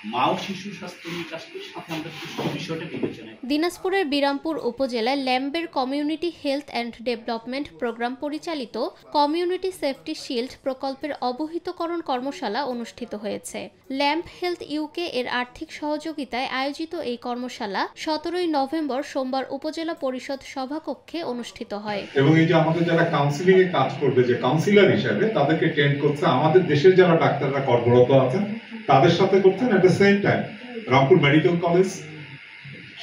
মা ও শিশু স্বাস্থ্য বিকাশের সাথে আমরা বিষয়টা বিবেচনায়। দিনাজপুরের বিরামপুর উপজেলায় ল্যাম্বের community health and development programme পরিচালিত কমিউনিটি সেফটি শিল্ড প্রকল্পের অবহিতকরণ কর্মশালা অনুষ্ঠিত হয়েছে। ল্যাম্ব হেলথ ইউকে এর আর্থিক সহযোগিতায় আয়োজিত এই কর্মশালা 17 নভেম্বর সোমবার উপজেলা পরিষদ সভাকক্ষে অনুষ্ঠিত হয়। এবং এই যে আমাদের যারা কাউন্সিলিং এ কাজ করবে, যে কাউন্সিলর হিসেবে তাদেরকে ট্রেন করছে আমাদের দেশের যারা ডাক্তাররা কর্মরত আছেন তাদের সাথে করছেন। At the same time Rangpur medical college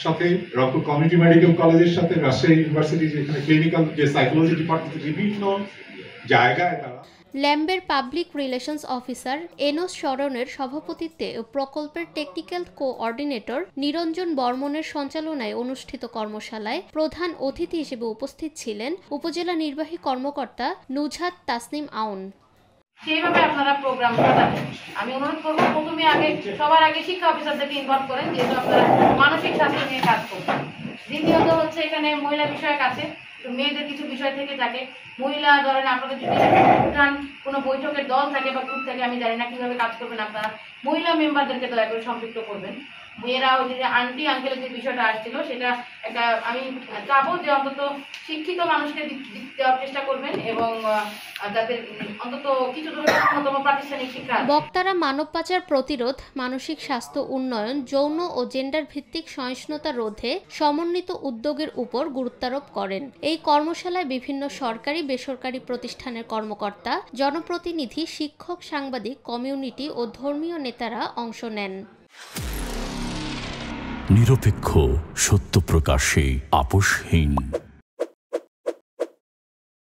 সাথে, রংপুর কমিউনিটি মেডিকেল কলেজের সাথে, রাজশাহী ইউনিভার্সিটি যেখানে ক্লিনিক্যাল যে সাইকোলজি ডিপার্টমেন্ট, বিভিন্ন জায়গায় তারা। ল্যাম্বের পাবলিক রিলেশনস অফিসার এনোস শরণের সভাপতিত্বে ও প্রকল্পের টেকনিক্যাল কোঅর্ডিনেটর নিরঞ্জন বর্মনের সঞ্চালনায় অনুষ্ঠিত কর্মশালায় প্রধান অতিথি হিসেবে উপস্থিত ছিলেন উপজেলা নির্বাহী কর্মকর্তা নুজহাত তাসনিম আউন। সেইভাবে আপনারা প্রোগ্রাম সাজাবেন। আমি অনুরোধ করবো প্রথমে সবার আগে শিক্ষা অফিসারদেরকে ইনভলভ করেন, যেহেতু আপনারা মানসিক স্বাস্থ্য নিয়ে কাজ করছেন। দ্বিতীয়ত হচ্ছে এখানে মহিলা বিষয়ক আছে, তো মেয়েদের কিছু বিষয় থেকে থাকে। মহিলা ধরেন আপনাদের যদি উঠান কোনো বৈঠকের দল থাকে বা গ্রুপ থাকে, আমি জানি না কিভাবে কাজ করবেন আপনারা, মহিলা মেম্বারদেরকে দয়া করে সম্পৃক্ত করবেন। মেয়েরা ওই যে আন্টি আঙ্কেলের যে বিষয়টা আসছিল সেটা একটা আমি চাবো যে অন্তত শিক্ষিত মানুষকে দেওয়ার চেষ্টা করবেন এবং যাদের অন্তত কিছু ন্যূনতম প্রাতিষ্ঠানিক শিক্ষা। বক্তারা মানব পাচার প্রতিরোধ, মানসিক স্বাস্থ্য উন্নয়ন, যৌন ও জেন্ডার ভিত্তিক সহিষ্ণুতা রোধে সমন্বিত উদ্যোগের উপর গুরুত্বারোপ করেন। এই কর্মশালায় বিভিন্ন সরকারি বেসরকারি প্রতিষ্ঠানের কর্মকর্তা, জনপ্রতিনিধি, শিক্ষক, সাংবাদিক, কমিউনিটি ও ধর্মীয় নেতারা অংশ নেন। নিরপেক্ষ, সত্য প্রকাশে আপোষহীন।